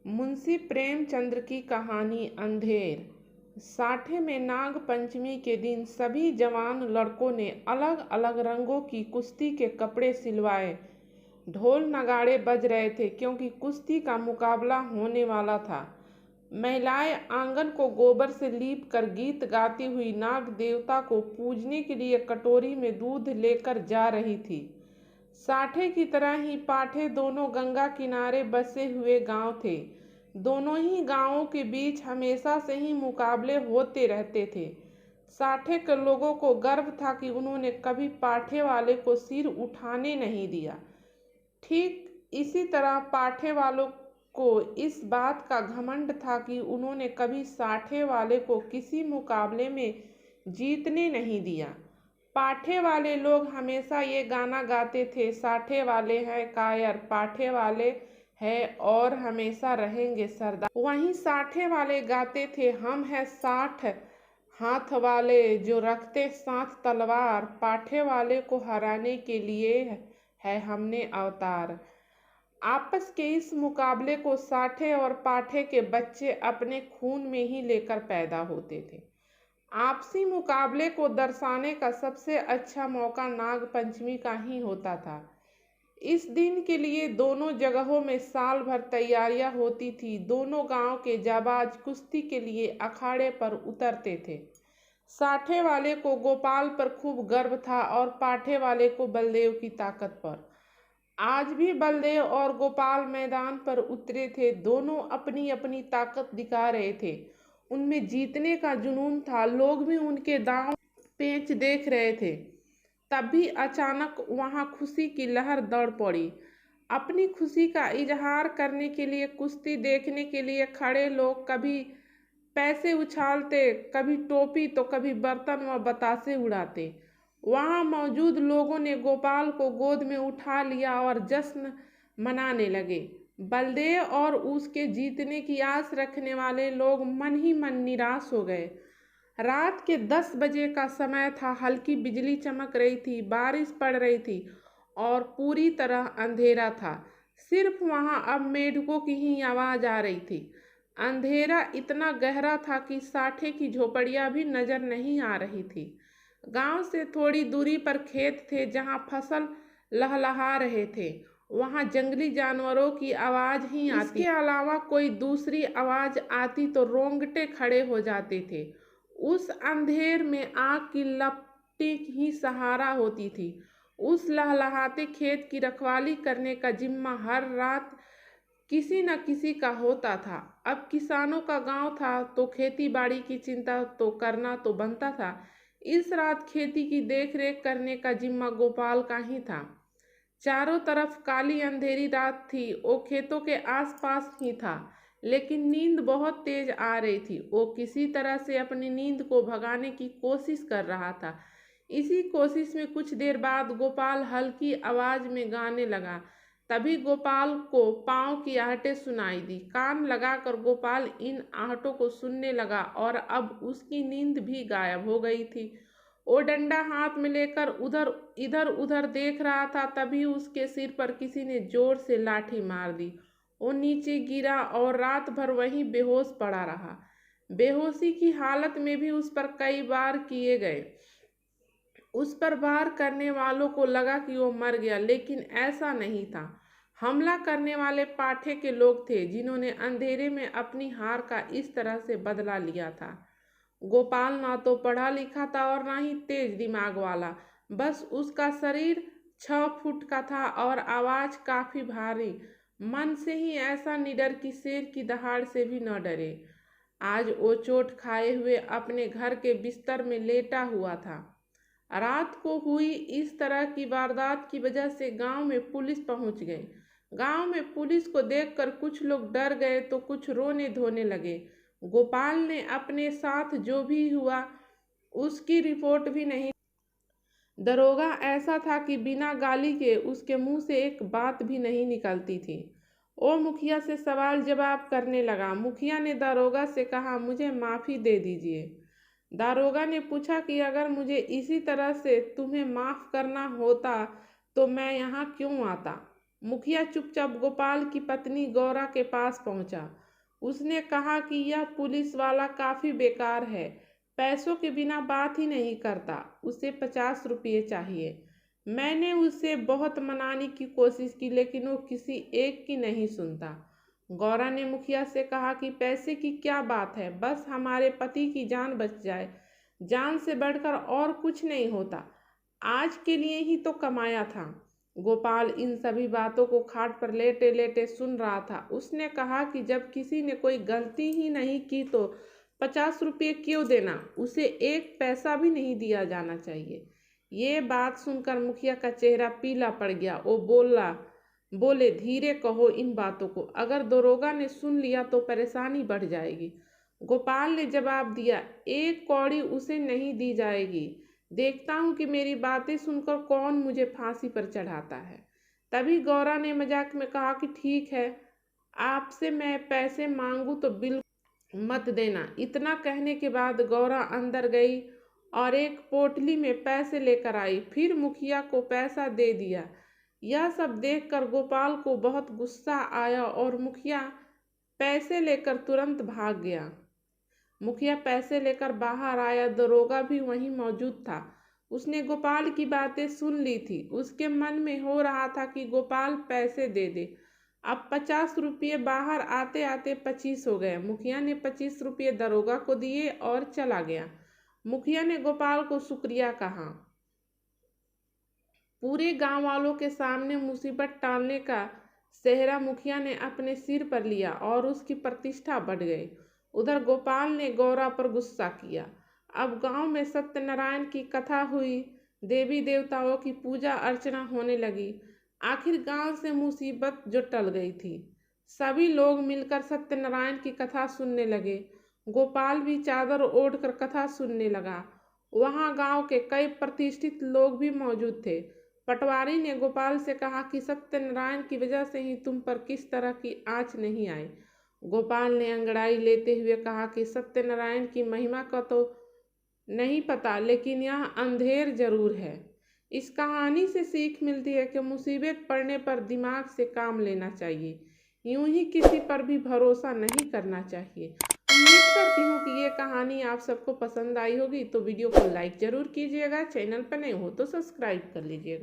मुंशी प्रेमचंद की कहानी अंधेर। साठे में नाग पंचमी के दिन सभी जवान लड़कों ने अलग अलग रंगों की कुश्ती के कपड़े सिलवाए। ढोल नगाड़े बज रहे थे क्योंकि कुश्ती का मुकाबला होने वाला था। महिलाएं आंगन को गोबर से लीप कर गीत गाती हुई नाग देवता को पूजने के लिए कटोरी में दूध लेकर जा रही थी। साठे की तरह ही पाठे दोनों गंगा किनारे बसे हुए गांव थे। दोनों ही गांवों के बीच हमेशा से ही मुकाबले होते रहते थे। साठे के लोगों को गर्व था कि उन्होंने कभी पाठे वाले को सिर उठाने नहीं दिया। ठीक इसी तरह पाठे वालों को इस बात का घमंड था कि उन्होंने कभी साठे वाले को किसी मुकाबले में जीतने नहीं दिया। पाठे वाले लोग हमेशा ये गाना गाते थे, साठे वाले हैं कायर, पाठे वाले हैं और हमेशा रहेंगे सरदार। वहीं साठे वाले गाते थे, हम हैं 60 हाथ वाले जो रखते साथ तलवार, पाठे वाले को हराने के लिए है हमने अवतार। आपस के इस मुकाबले को साठे और पाठे के बच्चे अपने खून में ही लेकर पैदा होते थे। आपसी मुकाबले को दर्शाने का सबसे अच्छा मौका नाग पंचमी का ही होता था। इस दिन के लिए दोनों जगहों में साल भर तैयारियां होती थी। दोनों गांव के जाबाज कुश्ती के लिए अखाड़े पर उतरते थे। साठे वाले को गोपाल पर खूब गर्व था और पाठे वाले को बलदेव की ताकत पर। आज भी बलदेव और गोपाल मैदान पर उतरे थे। दोनों अपनी अपनी ताकत दिखा रहे थे। उनमें जीतने का जुनून था। लोग भी उनके दांव पेच देख रहे थे। तभी अचानक वहां खुशी की लहर दौड़ पड़ी। अपनी खुशी का इजहार करने के लिए कुश्ती देखने के लिए खड़े लोग कभी पैसे उछालते, कभी टोपी तो कभी बर्तन व बतासे उड़ाते। वहां मौजूद लोगों ने गोपाल को गोद में उठा लिया और जश्न मनाने लगे। बलदेव और उसके जीतने की आस रखने वाले लोग मन ही मन निराश हो गए। रात के 10 बजे का समय था। हल्की बिजली चमक रही थी, बारिश पड़ रही थी और पूरी तरह अंधेरा था। सिर्फ वहां अब मेढकों की ही आवाज आ रही थी। अंधेरा इतना गहरा था कि साठे की झोपड़ियां भी नजर नहीं आ रही थी। गांव से थोड़ी दूरी पर खेत थे जहां फसल लहलहा रहे थे। वहां जंगली जानवरों की आवाज ही आती। इसके अलावा कोई दूसरी आवाज आती तो रोंगटे खड़े हो जाते थे। उस अंधेर में आग की लपटी ही सहारा होती थी। उस लहलहाते खेत की रखवाली करने का जिम्मा हर रात किसी न किसी का होता था। अब किसानों का गांव था तो खेती बाड़ी की चिंता तो करना तो बनता था। इस रात खेती की देखरेख करने का जिम्मा गोपाल का ही था। चारों तरफ काली अंधेरी रात थी। वो खेतों के आसपास ही था, लेकिन नींद बहुत तेज आ रही थी। वो किसी तरह से अपनी नींद को भगाने की कोशिश कर रहा था। इसी कोशिश में कुछ देर बाद गोपाल हल्की आवाज में गाने लगा। तभी गोपाल को पाँव की आहटें सुनाई दी। कान लगाकर गोपाल इन आहटों को सुनने लगा और अब उसकी नींद भी गायब हो गई थी। वो डंडा हाथ में लेकर इधर उधर देख रहा था। तभी उसके सिर पर किसी ने जोर से लाठी मार दी। वो नीचे गिरा और रात भर वहीं बेहोश पड़ा रहा। बेहोशी की हालत में भी उस पर कई बार किए गए। उस पर वार करने वालों को लगा कि वो मर गया, लेकिन ऐसा नहीं था। हमला करने वाले पाठे के लोग थे जिन्होंने अंधेरे में अपनी हार का इस तरह से बदला लिया था। गोपाल ना तो पढ़ा लिखा था और ना ही तेज दिमाग वाला। बस उसका शरीर 6 फुट का था और आवाज काफी भारी। मन से ही ऐसा निडर कि शेर की दहाड़ से भी न डरे। आज वो चोट खाए हुए अपने घर के बिस्तर में लेटा हुआ था। रात को हुई इस तरह की वारदात की वजह से गांव में पुलिस पहुंच गई। गांव में पुलिस को देखकर कुछ लोग डर गए तो कुछ रोने धोने लगे। गोपाल ने अपने साथ जो भी हुआ उसकी रिपोर्ट भी नहीं। दरोगा ऐसा था कि बिना गाली के उसके मुंह से एक बात भी नहीं निकलती थी। वो मुखिया से सवाल जवाब करने लगा। मुखिया ने दरोगा से कहा, मुझे माफ़ी दे दीजिए। दारोगा ने पूछा कि अगर मुझे इसी तरह से तुम्हें माफ़ करना होता तो मैं यहाँ क्यों आता। मुखिया चुपचाप गोपाल की पत्नी गौरा के पास पहुंचा। उसने कहा कि यह पुलिस वाला काफी बेकार है, पैसों के बिना बात ही नहीं करता, उसे 50 रुपये चाहिए। मैंने उसे बहुत मनाने की कोशिश की लेकिन वो किसी एक की नहीं सुनता। गौरा ने मुखिया से कहा कि पैसे की क्या बात है, बस हमारे पति की जान बच जाए, जान से बढ़कर और कुछ नहीं होता, आज के लिए ही तो कमाया था। गोपाल इन सभी बातों को खाट पर लेटे लेटे सुन रहा था। उसने कहा कि जब किसी ने कोई गलती ही नहीं की तो 50 रुपये क्यों देना, उसे एक पैसा भी नहीं दिया जाना चाहिए। ये बात सुनकर मुखिया का चेहरा पीला पड़ गया। वो बोले, धीरे कहो इन बातों को, अगर दरोगा ने सुन लिया तो परेशानी बढ़ जाएगी। गोपाल ने जवाब दिया, एक कौड़ी उसे नहीं दी जाएगी, देखता हूँ कि मेरी बातें सुनकर कौन मुझे फांसी पर चढ़ाता है। तभी गौरा ने मजाक में कहा कि ठीक है, आपसे मैं पैसे मांगू तो बिल्कुल मत देना। इतना कहने के बाद गौरा अंदर गई और एक पोटली में पैसे लेकर आई, फिर मुखिया को पैसा दे दिया। यह सब देखकर गोपाल को बहुत गुस्सा आया और मुखिया पैसे लेकर तुरंत भाग गया। मुखिया पैसे लेकर बाहर आया, दरोगा भी वहीं मौजूद था। उसने गोपाल की बातें सुन ली थी। उसके मन में हो रहा था कि गोपाल पैसे दे दे। अब 50 रुपये बाहर आते आते 25 हो गए। मुखिया ने 25 रुपये दरोगा को दिए और चला गया। मुखिया ने गोपाल को शुक्रिया कहा। पूरे गांव वालों के सामने मुसीबत टालने का सेहरा मुखिया ने अपने सिर पर लिया और उसकी प्रतिष्ठा बढ़ गई। उधर गोपाल ने गौरा पर गुस्सा किया। अब गांव में सत्यनारायण की कथा हुई, देवी देवताओं की पूजा अर्चना होने लगी। आखिर गांव से मुसीबत जो टल गई थी। सभी लोग मिलकर सत्यनारायण की कथा सुनने लगे। गोपाल भी चादर ओढ़कर कथा सुनने लगा। वहां गांव के कई प्रतिष्ठित लोग भी मौजूद थे। पटवारी ने गोपाल से कहा कि सत्यनारायण की वजह से ही तुम पर किस तरह की आँच नहीं आई। गोपाल ने अंगड़ाई लेते हुए कहा कि सत्यनारायण की महिमा का तो नहीं पता, लेकिन यह अंधेर जरूर है। इस कहानी से सीख मिलती है कि मुसीबत पड़ने पर दिमाग से काम लेना चाहिए, यूं ही किसी पर भी भरोसा नहीं करना चाहिए। उम्मीद करती हूँ कि ये कहानी आप सबको पसंद आई होगी, तो वीडियो को लाइक ज़रूर कीजिएगा, चैनल पर नए हो तो सब्सक्राइब कर लीजिएगा।